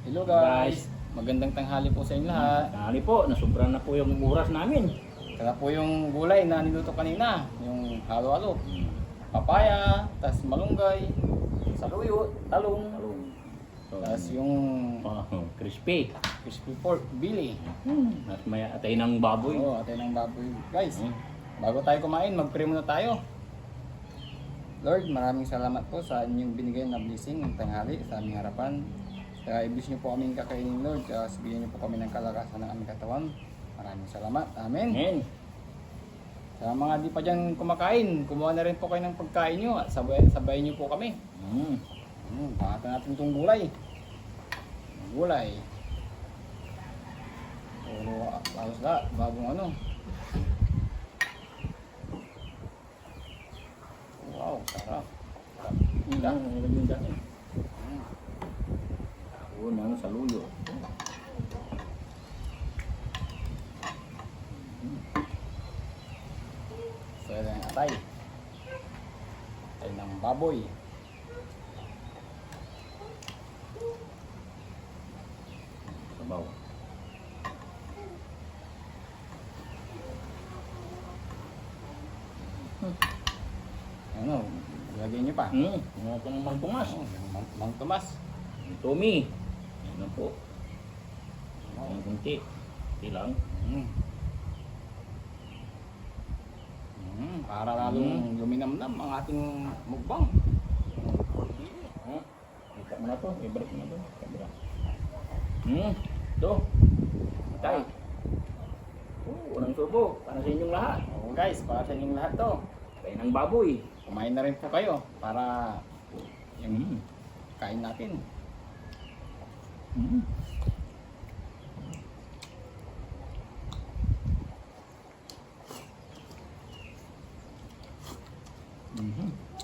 Hello guys, magandang tanghali po sa inyo lahat. Tanghali po, nasubran na po yung oras namin. Kaya po yung gulay na niluto kanina, yung halo-halo. Papaya, tas malunggay, saluyot, talong, Talong. tas yung Crispy. crispy pork, bili. At may atay ng baboy. Oo, atay ng baboy. Guys, bago tayo kumain, mag-pray muna tayo. Lord, maraming salamat po sa inyong binigay na blessing ng tanghali sa aming harapan. Kaya i-bless niyo po kaming kakainin, Lord. Kaya bigyan niyo po kami ng kalakasan ng aming katawan. Maraming salamat. Amen. Amen. Sa mga di pa dyan kumakain, kumuha na rin po kayo ng pagkain nyo at sabayin nyo po kami. Pakatan natin itong gulay. Gulay. Puro halos lahat, bagong ano. Wow, sarap. Ang naging dati. Unang saluyo. So, ito yung atay. Atay ng baboy. Sabaw. Ano, lagyan nyo pa. Mga ito ng Mang Tomas. Oh, Mang Tomas. Tommy. Ano po. Ang kunti. Kunti lang. Para lalong luminamnam ang ating mukbang. Kita mo na to. I-break mo na to. Kabila. Ito. Atay. Unang subo. Para sa inyong lahat. Oo guys, para sa inyong lahat to. Atay ng baboy. Kumain na rin po kayo para yung kain natin.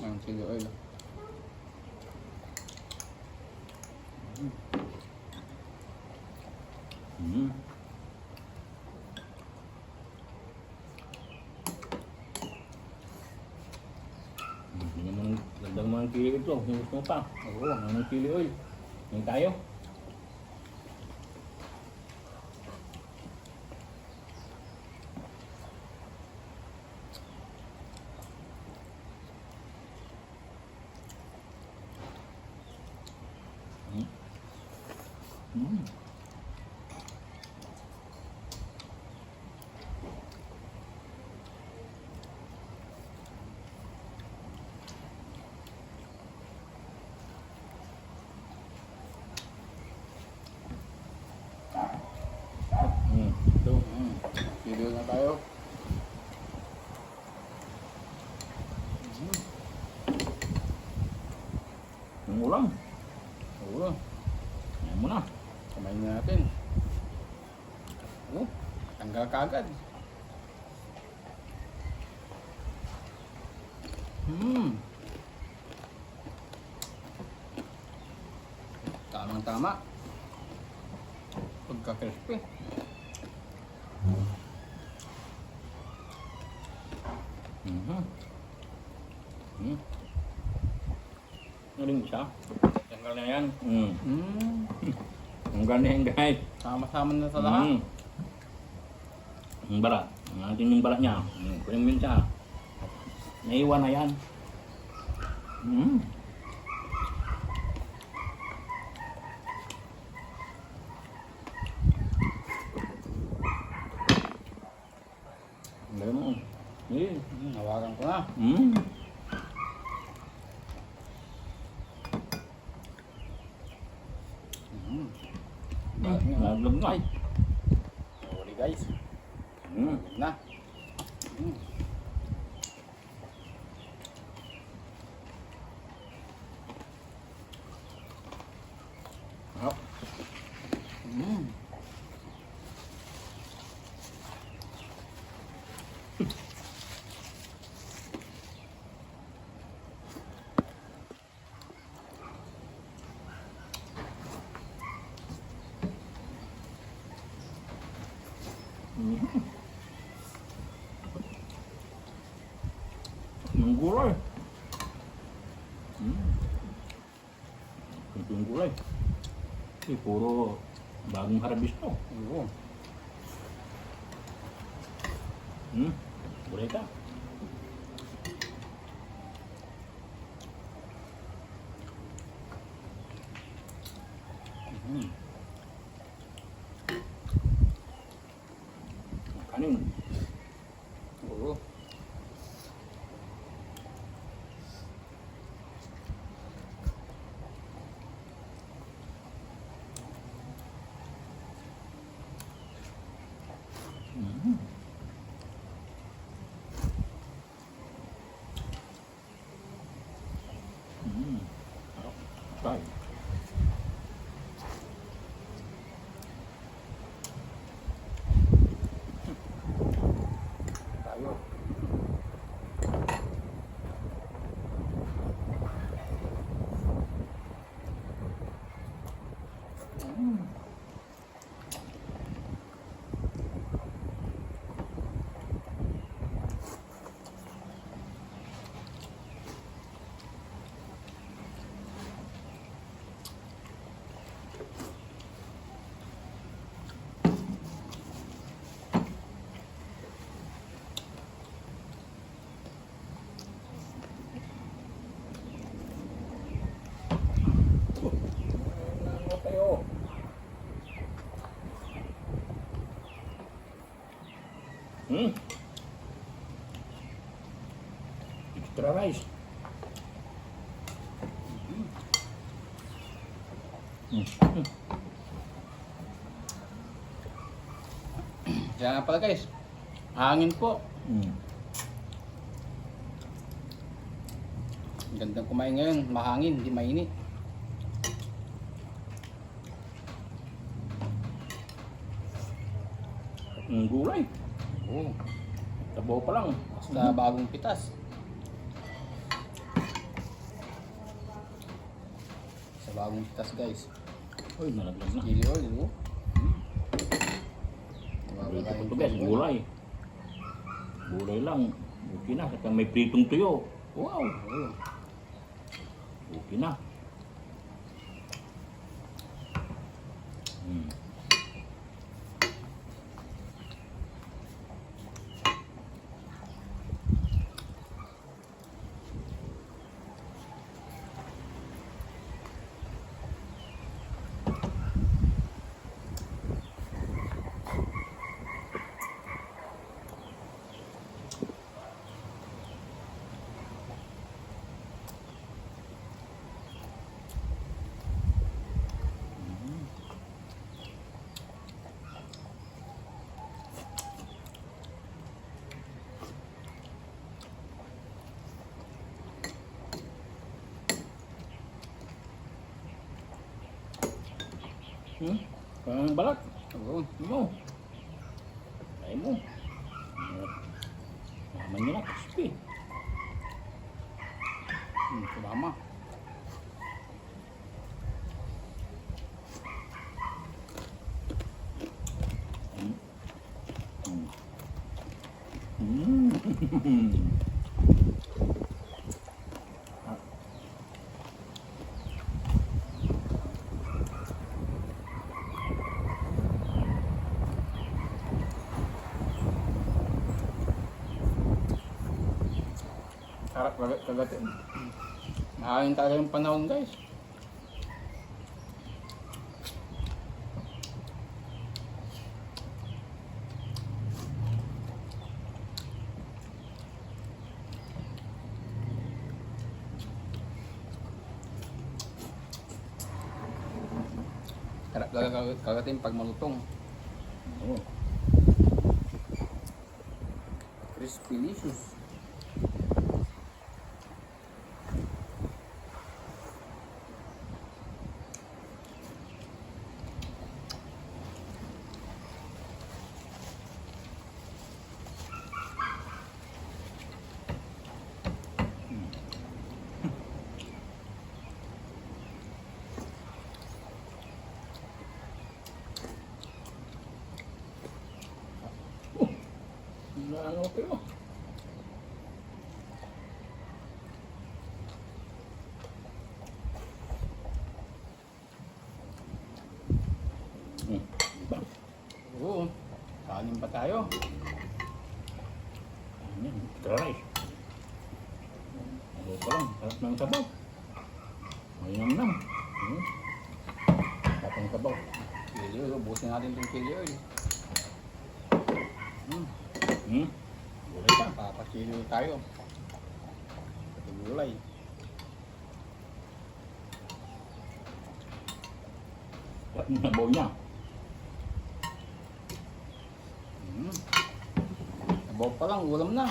Ang chili oil. Hindi naman gandang mga chili ito. Hingus mo pa. Oo. Ang chili oil. Ngayon tayo. Ito. Chili oil na tayo. Ang ulam. Oo. Ayan mo na. Kumain na natin. Oo. Tanggal kagad. Tamang-tama. Pagka-crispy. Naling isa. Tanggal na yan. Mm. Tanggal na yan guys. Sama-sama na sa lahat. Ang balat. Ang ating yung balat niya. Kunin mo yun siya. Naiwan na yan. Ang gano'n mo. Hawakan ko na. Naglag na. Sorry guys. Na. Hop. Ang gulay. Ito yung gulay. Puro bagong harvest to. Oo. Gulay ka. Kanin. Oo. Tay. Tayo. Ano kayo? Extra rice. Kaya nga pala guys, hangin po. Ang gandang kumain ngayon, mahangin, hindi mainit. Gulay. Oo. Tabaw pa lang. Basta bagong pitas. Sa bagong pitas guys. Uy, nalaglag na. Chili oil, oh. Dito po ito guys, gulay. Gulay lang. Okay na. Saka may pritong tuyo. Wow. Oo. Okay na. Parang balat. Oo. Mo. Kaya mo. Naman nyo na, crispy. Sumama. Sarap kagatin. Mahangin talaga yung panahon guys. Sarap talaga kagatin pag malutong. Oo. Crispy-licious. Ano kayo? Diba? Oo. Kanin pa tayo. Ayan, extra rice. Ano pa lang, sarap ng sabaw. Malinam-nam. Sarap ng sabaw. Chili oil. Ubusin natin itong chili oil. Gulay pa. Papachili oil tayo. Ito gulay. Sarap ng sabaw niya. Sabaw pa lang, ulam na.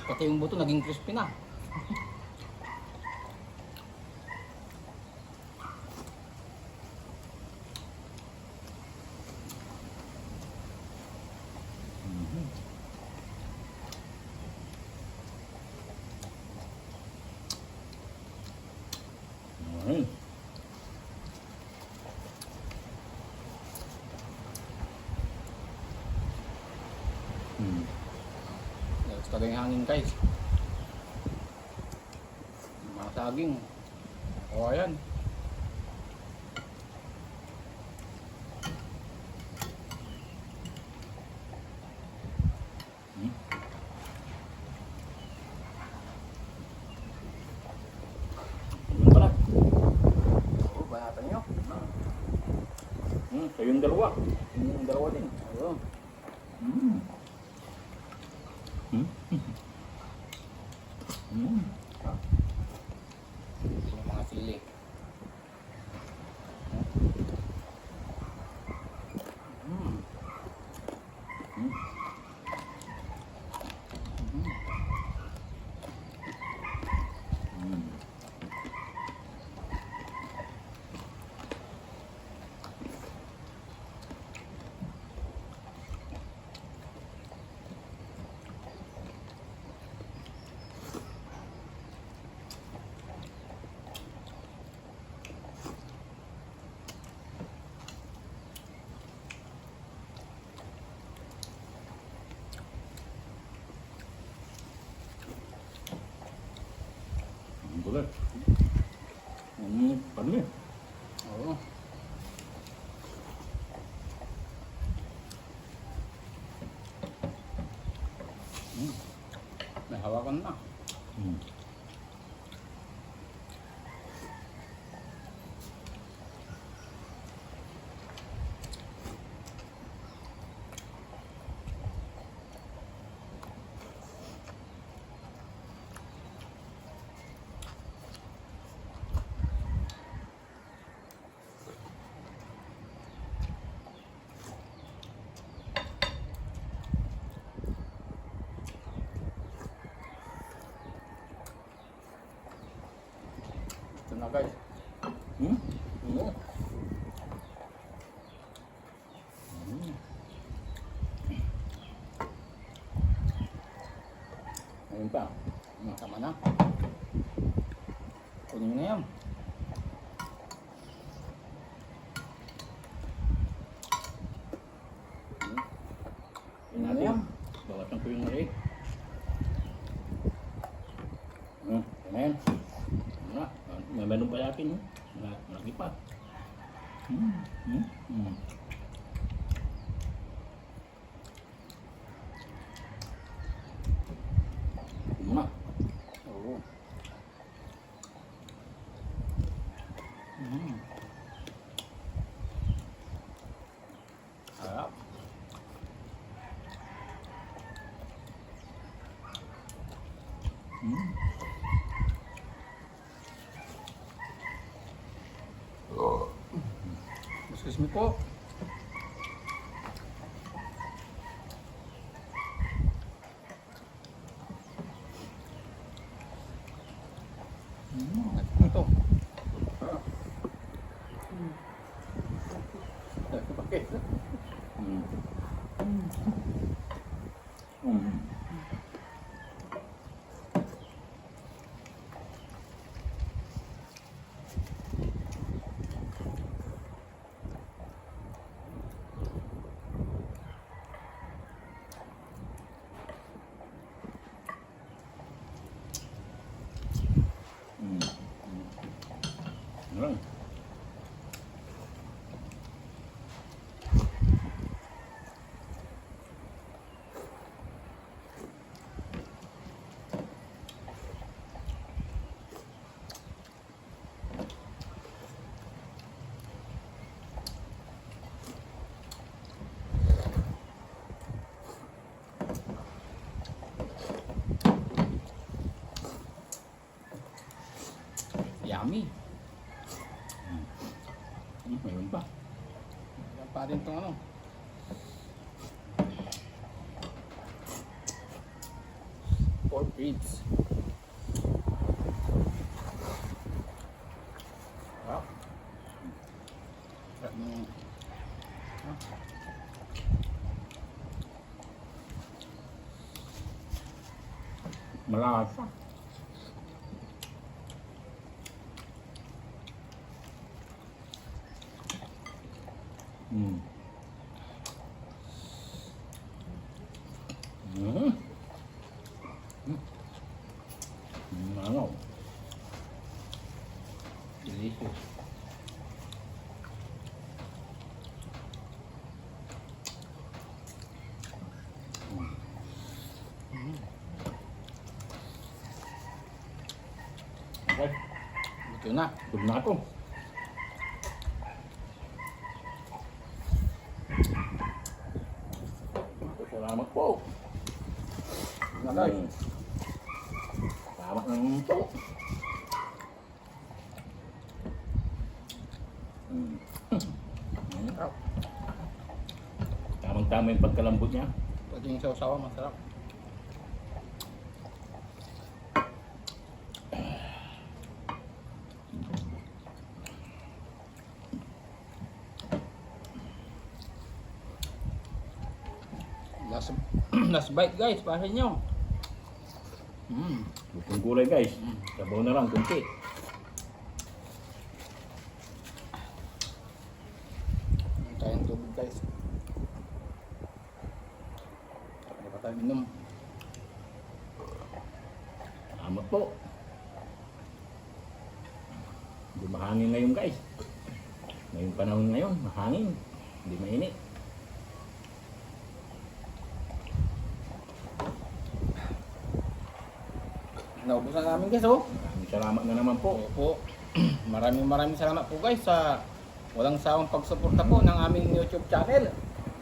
Pati yung buto naging crispy na. Ayun. Tapos tagay hangin guys. Mga saging. O ayan. Yun pala. O, banatan nyo. So yung dalawa. Yung dalawa din. Ayun. Mm. Mm. Mm. Yung mga sili. Mm. Mm. Mm. Boleh. Panis. Oo. May hawakan na. Hmm. Ito na guys. Hmm? Oo. Ayun pa. Tama na. Kunin mo na yan. Yun natin. Bawasan ko yung maliit. Yan na yan. Ano na? May meron pa yakin. Malaki pa. Ano na? Oo. Harap. Excuse me po. Ito. Bakit? Lang. Yummy. Mayroon pa. Yan pa rin itong ano. Pork ribs. Wow. Sarap ng... Malasa. Hmm. Hmm. Ano? Delicious. Okay, Ito na. good na ako. Salamat po. Na guys. Salamat ng po. Tamang-tama yung pagkalambot niya. Pwede yung sausawa, masarap. Last, last bite guys, para nyo. Gustong gulay guys. Sabaw na lang, kunti. Tayong tubig guys. Ano pa tayo minom? Salamat po. Hindi mahangin ngayon guys. Ngayong panahon ngayon, mahangin. Hindi mainit. Naubusan namin guys oh. Maraming salamat na naman po. Opo. Maraming salamat po guys sa walang sawang pagsuporta po ng aming YouTube channel.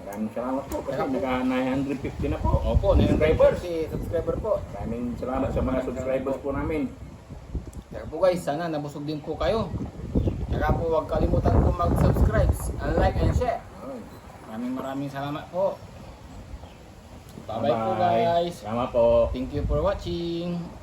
Maraming salamat po kasi Salamat po. naka 950 na po. Opo, Subscribers. si subscriber po. Maraming salamat sa mga subscribers po namin. Kaya po guys, sana nabusog din po kayo. Kaya po huwag kalimutan po mag-subscribe, like and share. Maraming salamat po. Bye-bye po guys. Salamat po. Thank you for watching.